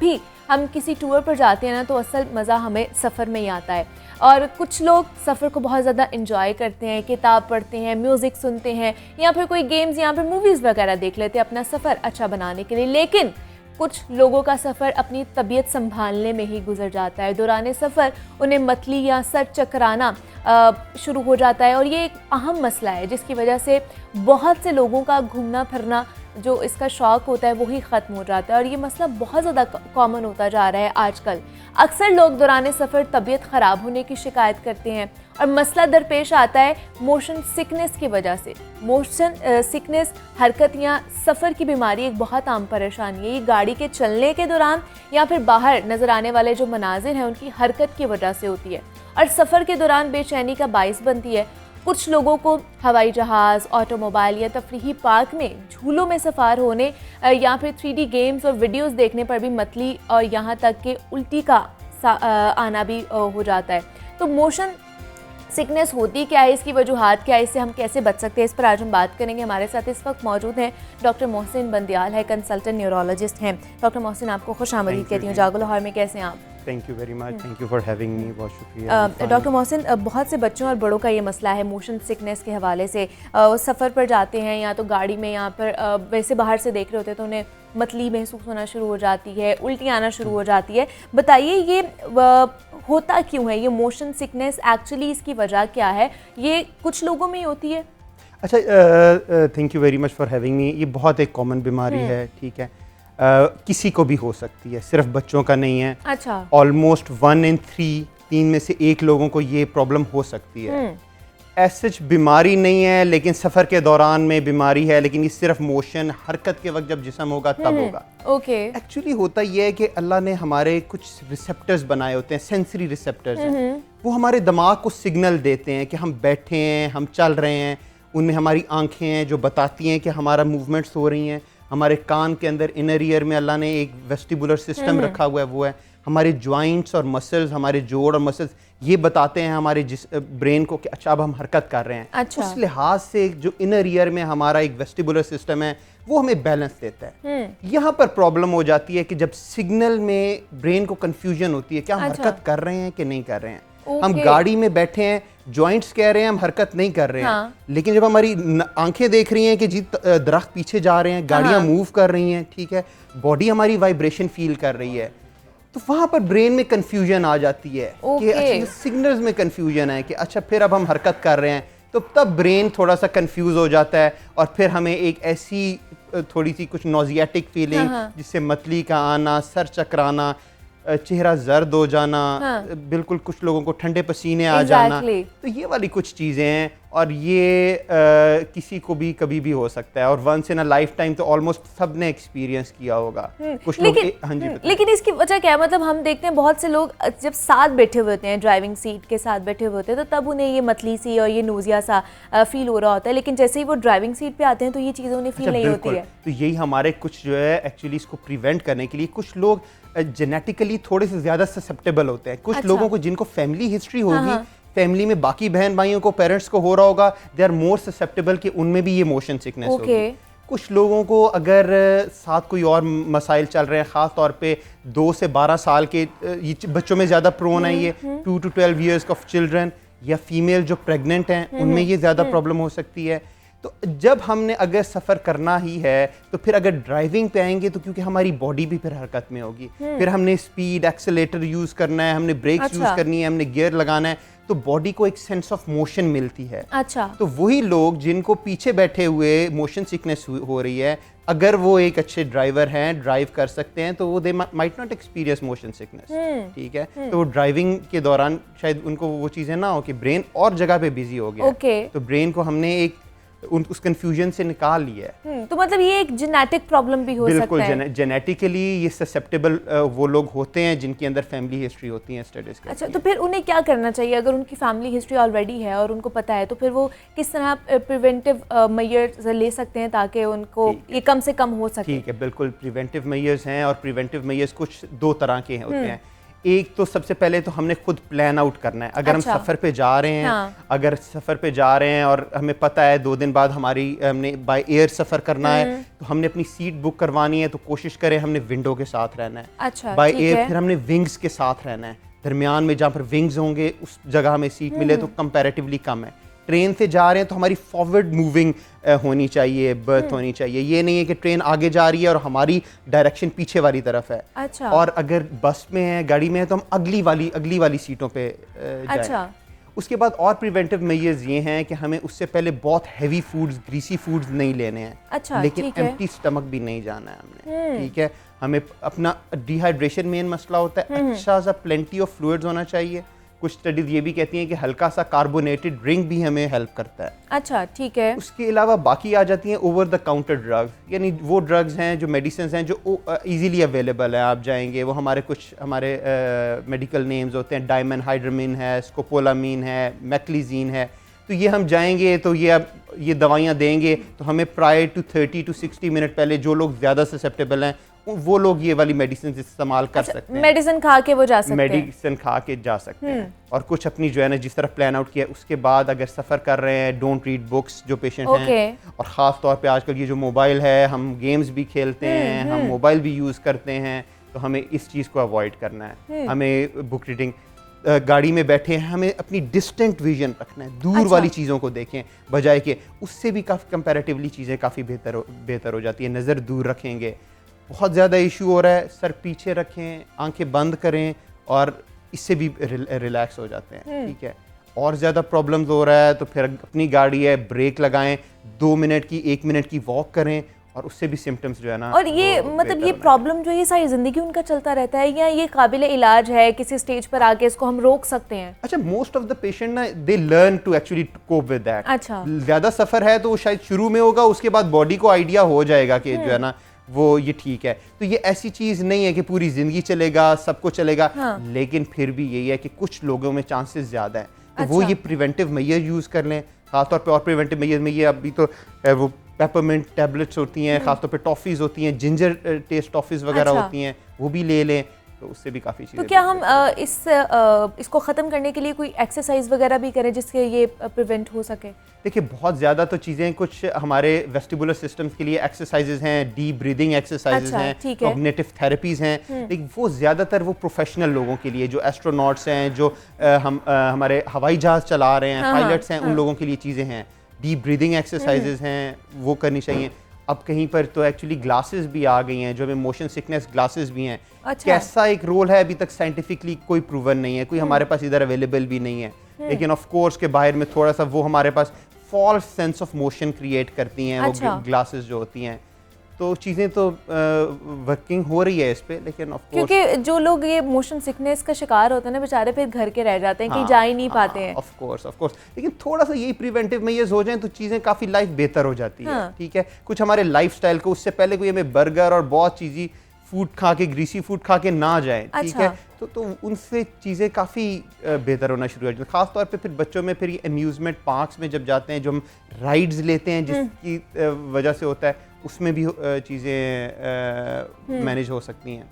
भी हम किसी टूर पर जाते हैं ना, तो असल मज़ा हमें सफ़र में ही आता है। और कुछ लोग सफ़र को बहुत ज़्यादा इंजॉय करते हैं, किताब पढ़ते हैं, म्यूज़िक सुनते हैं, या फिर कोई गेम्स या फिर मूवीज़ वगैरह देख लेते हैं अपना सफ़र अच्छा बनाने के लिए। लेकिन कुछ लोगों का सफ़र अपनी तबीयत संभालने में ही गुजर जाता है। दौरान सफ़र उन्हें मतली या सर चकराना शुरू हो जाता है, और ये एक अहम मसला है जिसकी वजह से बहुत से लोगों का घूमना फिरना जो इसका शौक़ होता है वो ही ख़त्म हो जाता है। और ये मसला बहुत ज़्यादा कॉमन होता जा रहा है आजकल। अक्सर लोग दौरान सफ़र तबीयत ख़राब होने की शिकायत करते हैं, और मसला दरपेश आता है मोशन सिकनेस की वजह से। मोशन सिकनेस हरकत या सफ़र की बीमारी एक बहुत आम परेशानी है। ये गाड़ी के चलने के दौरान या फिर बाहर नज़र आने वाले जो मनाजिर हैं उनकी हरकत की वजह से होती है, और सफ़र के दौरान बेचैनी का बाइस बनती है। कुछ लोगों को हवाई जहाज़, ऑटोमोबाइल या तफरीही पार्क में झूलों में सफ़ार होने या फिर 3D गेम्स और वीडियोस देखने पर भी मतली और यहाँ तक कि उल्टी का आना भी हो जाता है। तो मोशन सिकनेस होती क्या है, इसकी वजूहात क्या है, इससे हम कैसे बच सकते हैं, इस पर आज हम बात करेंगे। हमारे साथ इस वक्त मौजूद हैं डॉक्टर मोहसिन बंदियाल है, कंसल्टेंट न्यूरोलॉजिस्ट हैं। डॉक्टर मोहसिन, आपको खुशामदीद कहती हूँ जागो लाहौर में। कैसे हैं आप? Thank you very much, thank you for having me, बहुत शुक्रिया। डॉक्टर मोहसिन, बहुत से बच्चों और बड़ों का ये मसला है मोशन सिकनेस के हवाले से। सफ़र पर जाते हैं या तो गाड़ी में, यहाँ पर वैसे बाहर से देख रहे होते हैं तो उन्हें मतली महसूस होना शुरू हो जाती है, उल्टी आना शुरू हो जाती है। बताइए ये होता क्यों है, ये मोशन सिकनेस एक्चुअली इसकी वजह क्या है? ये कुछ लोगों में ही होती है? अच्छा, thank you very much for having me. ये बहुत एक कॉमन बीमारी है, ठीक है। किसी को भी हो सकती है, सिर्फ बच्चों का नहीं है। अच्छा। ऑलमोस्ट 1 in 3 में से 1 लोगों को ये प्रॉब्लम हो सकती है। ऐसी बीमारी नहीं है, लेकिन सफ़र के दौरान में बीमारी है, लेकिन ये सिर्फ मोशन हरकत के वक्त जब जिस्म होगा तब होगा। ओके। एक्चुअली होता ये है कि अल्लाह ने हमारे कुछ रिसेप्टर्स बनाए होते हैं, सेंसरी रिसेप्टर्स हैं। वो हमारे दिमाग को सिग्नल देते हैं कि हम बैठे हैं, हम चल रहे हैं। उनमें हमारी आंखें हैं जो बताती हैं कि हमारा मूवमेंट्स हो रही हैं। हमारे कान के अंदर इनर ईयर में अल्लाह ने एक वेस्टिबुलर सिस्टम रखा हुआ है, वो है। हमारे जॉइंट्स और मसल्स, हमारे जोड़ और मसल्स ये बताते हैं हमारे ब्रेन को कि अच्छा अब हम हरकत कर रहे हैं। अच्छा। उस लिहाज से जो इनर ईयर में हमारा एक वेस्टिबुलर सिस्टम है वो हमें बैलेंस देता है। यहाँ पर प्रॉब्लम हो जाती है कि जब सिग्नल में ब्रेन को कंफ्यूजन होती है, क्या हम हरकत कर रहे हैं कि नहीं कर रहे हैं। हम गाड़ी में बैठे हैं, जॉइंट्स कह रहे हैं हम हरकत नहीं कर रहे हैं, लेकिन जब हमारी आंखें देख रही हैं कि जी दरख्त पीछे जा रहे हैं, गाड़ियां मूव कर रही हैं, ठीक है, बॉडी हमारी वाइब्रेशन फील कर रही है, तो वहां पर ब्रेन में कंफ्यूजन आ जाती है कि अच्छा सिग्नल्स में कंफ्यूजन है कि अच्छा फिर अब हम हरकत कर रहे हैं। तो तब ब्रेन थोड़ा सा कंफ्यूज हो जाता है, और फिर हमें एक ऐसी थोड़ी सी कुछ नोजियाटिक फीलिंग, जिससे मतली का आना, सर चकराना, चेहरा जर्द हो जाना, बिल्कुल कुछ लोगों को ठंडे पसीने आ जाना, तो ये वाली कुछ चीज़ें हैं। और ये किसी को भी कभी भी हो सकता है, और once in a lifetime तो ऑलमोस्ट सब ने एक्सपीरियंस किया होगा। कुछ लोग हाँ जी, लेकिन इसकी वजह क्या है? मतलब हम देखते हैं बहुत से लोग जब साथ बैठे हुए होते हैं, ड्राइविंग सीट के साथ बैठे हुए होते हैं, तो तब उन्हें ये मतली सी और ये नोजिया सा फील हो रहा होता है, लेकिन जैसे ही वो ड्राइविंग सीट पे आते हैं तो ये चीज़ें उन्हें फील नहीं होती है। तो यही हमारे कुछ जो है एक्चुअली इसको प्रिवेंट करने के लिए कुछ लोग जेनेटिकली थोड़े से ज़्यादा ससेप्टेबल होते हैं। कुछ लोगों को जिनको फैमिली हिस्ट्री होगी, फैमिली में बाकी बहन भाइयों को, पेरेंट्स को हो रहा होगा, दे आर मोर ससेप्टेबल कि उनमें भी ये मोशन सिकनेस होगी। कुछ लोगों को अगर साथ कोई और मसाइल चल रहे हैं, ख़ास तौर पे 2 से 12 साल के बच्चों में ज़्यादा प्रोन है ये, 2 to 12 years ऑफ चिल्ड्रन, या फीमेल जो प्रेग्नेंट हैं उनमें ये ज़्यादा प्रॉब्लम हो सकती है। तो जब हमने अगर सफ़र करना ही है तो फिर अगर ड्राइविंग पे आएंगे तो क्योंकि हमारी बॉडी भी फिर हरकत में होगी, फिर हमने स्पीड, एक्सेलेटर यूज़ करना है, हमने ब्रेक्स यूज़ करनी है, हमने गियर लगाना है, तो बॉडी को एक सेंस ऑफ मोशन मिलती है। अच्छा। तो वही लोग जिनको पीछे बैठे हुए मोशन सिकनेस हो रही है, अगर वो एक अच्छे ड्राइवर हैं, ड्राइव कर सकते हैं, तो वो they might not experience motion sickness, ठीक है। तो वो ड्राइविंग के दौरान शायद उनको वो चीज़ें ना हो कि ब्रेन और जगह पे बिजी हो गया, तो ब्रेन को हमने एक उस कंफ्यूजन से निकाल लिया है। तो मतलब ये एक जेनेटिक प्रॉब्लम भी हो सकता है। बिल्कुल, जेनेटिकली ये ससेप्टेबल वो लोग होते हैं जिनके अंदर फैमिली हिस्ट्री होती है, स्टडीज करती हैं। अच्छा, तो फिर उन्हें क्या करना चाहिए अगर उनकी फैमिली हिस्ट्री ऑलरेडी है और उनको पता है, तो फिर वो किस तरह प्रिवेंटिव मेजर्स ले सकते हैं ताकि उनको ये कम से कम हो सके? ठीक है, बिल्कुल प्रिवेंटिव मेजर्स हैं, और प्रिवेंटिव मेजर्स कुछ 2 तरह के होते हैं। एक तो सबसे पहले तो हमने खुद प्लान आउट करना है। अगर हम सफ़र पे जा रहे हैं, अगर सफ़र पे जा रहे हैं और हमें पता है 2 दिन बाद हमने बाय एयर सफ़र करना है, तो हमने अपनी सीट बुक करवानी है, तो कोशिश करें हमने विंडो के साथ रहना है। बाय एयर फिर हमने विंग्स के साथ रहना है, दरमियान में जहाँ पर विंग्स होंगे उस जगह हमें सीट मिले तो कंपैरेटिवली कम है। ट्रेन से जा रहे हैं तो हमारी फॉरवर्ड मूविंग होनी चाहिए, बर्थ होनी चाहिए। ये नहीं है कि ट्रेन आगे जा रही है और हमारी डायरेक्शन पीछे वाली तरफ है। और अगर बस में है, गाड़ी में है, तो हम अगली वाली सीटों पे जाएं। उसके बाद और प्रिवेंटिव मेजर्स ये हैं कि हमें उससे पहले बहुत हैवी फूड्स, ग्रीसी फूड्स नहीं लेने हैं। लेकिन एम्प्टी स्टमक भी नहीं जाना है हमने, ठीक है। हमें अपना डिहाइड्रेशन मेन मसला होता है, अच्छा सा प्लेंटी ऑफ फ्लूइड्स होना चाहिए। कुछ स्टडीज ये भी कहती हैं कि हल्का सा कार्बोनेटेड ड्रिंक भी हमें हेल्प करता है। अच्छा, ठीक है। उसके अलावा बाकी आ जाती हैं ओवर द काउंटर ड्रग्स, यानी वो ड्रग्स हैं जो मेडिसिन हैं जो इजीली अवेलेबल है। आप जाएंगे वो हमारे मेडिकल नेम्स होते हैं, डायमेनहाइड्रामिन है, स्कोपोलामीन है, मैक्लिजीन है। तो ये हम जाएंगे तो ये दवाइयाँ देंगे तो हमें प्रायर टू 30 to 60 मिनट पहले जो लोग ज़्यादा ससेप्टेबल हैं वो लोग ये वाली मेडिसिन इस्तेमाल कर सकते हैं। मेडिसिन खा के वो जा सकते हैं। मेडिसिन खा के जा सकते हैं। और कुछ अपनी जो है ना जिस तरह प्लान आउट किया, उसके बाद अगर सफ़र कर रहे हैं डोंट रीड बुक्स जो पेशेंट हैं। और ख़ास तौर पे आजकल ये जो मोबाइल है, हम गेम्स भी खेलते हैं, हम मोबाइल भी यूज़ करते हैं, तो हमें इस चीज़ को अवॉइड करना है। हमें बुक रीडिंग, गाड़ी में बैठे हैं हमें अपनी डिस्टेंट विजन रखना है, दूर वाली चीज़ों को देखें बजाय के, उससे भी काफ़ी कंपैरेटिवली चीज़ें काफ़ी बेहतर हो जाती है। नज़र दूर रखेंगे। बहुत ज़्यादा इशू हो रहा है, सर पीछे रखें, आंखें बंद करें और इससे भी रिलैक्स हो जाते हैं, ठीक है। और ज़्यादा प्रॉब्लम्स हो रहा है तो फिर अपनी गाड़ी है, ब्रेक लगाएं, 2 मिनट की 1 मिनट की वॉक करें और उससे भी सिम्टम्स जो है ना। और ये मतलब ये प्रॉब्लम जो है ये सारी ज़िंदगी उनका चलता रहता है या ये काबिल इलाज है, किसी स्टेज पर आके इसको हम रोक सकते हैं? अच्छा, मोस्ट ऑफ द पेशेंट ना they learn to actually cope with that. अच्छा, ज़्यादा सफ़र है तो शायद शुरू में होगा, उसके बाद बॉडी को आइडिया हो जाएगा कि जो है ना वो ये ठीक है। तो ये ऐसी चीज़ नहीं है कि पूरी ज़िंदगी चलेगा, सबको चलेगा। लेकिन फिर भी यही है कि कुछ लोगों में चांसेस ज़्यादा हैं, तो वो ये प्रिवेंटिव मेजर यूज़ कर लें। खासतौर पे और प्रिवेंटिव मेजर में ये अभी तो वो पेपरमिंट टैबलेट्स होती हैं, खासतौर पे टॉफ़ीज़ होती हैं, जिंजर टेस्ट टॉफ़ीज़ वगैरह होती हैं, वो भी ले लें, तो उससे भी काफ़ी चीज़ें। तो क्या हम इसको ख़त्म करने के लिए कोई एक्सरसाइज वगैरह भी करें जिससे ये प्रिवेंट हो सके? देखिए, बहुत ज़्यादा तो चीज़ें कुछ हमारे वेस्टिबुलर सिस्टम्स के लिए एक्सरसाइजेज हैं, डीप ब्रीदिंग एक्सरसाइजेज हैं, कॉग्निटिव थेरेपीज़ हैं, लेकिन वो ज़्यादातर वो प्रोफेशनल लोगों के लिए, जो एस्ट्रोनॉट्स हैं, जो हमारे हवाई जहाज़ चला रहे हैं, पायलट्स हैं, उन लोगों के लिए चीज़ें हैं। डीप ब्रीदिंग एक्सरसाइजेज हैं, वो करनी चाहिए। अब कहीं पर तो एक्चुअली ग्लासेस भी आ गई हैं, जो हमें मोशन सिकनेस ग्लासेस भी हैं। कैसा एक रोल है अभी तक साइंटिफिकली कोई प्रूवन नहीं है, कोई हमारे पास इधर अवेलेबल भी नहीं है। लेकिन ऑफ कोर्स के बाहर में थोड़ा सा वो हमारे पास false sense of motion create करती हैं वो ग्लासेस जो होती हैं। तो चीज़ें तो वर्किंग हो रही है इस पे, लेकिन ऑफ कोर्स क्योंकि जो लोग ये मोशन सिकनेस का शिकार होते हैं ना, बेचारे फिर घर के रह जाते हैं, कहीं जा ही नहीं पाते हैं। ऑफ कोर्स लेकिन थोड़ा सा यही प्रिवेंटिव मेजर्स हो जाएं तो चीज़ें काफ़ी लाइफ बेहतर हो जाती है, ठीक है। कुछ हमारे लाइफस्टाइल को, उससे पहले कोई हमें बर्गर और बहुत चीज़ी फूड खा के, ग्रीसी फूड खा के ना जाए, ठीक है। तो उनसे चीज़ें काफ़ी बेहतर होना शुरू हो जाती है। ख़ास तौर पे फिर बच्चों में फिर ये अम्यूज़मेंट पार्क्स में जब जाते हैं, जो हम राइड्स लेते हैं जिसकी वजह से होता है, उसमें भी चीज़ें मैनेज हो सकती हैं।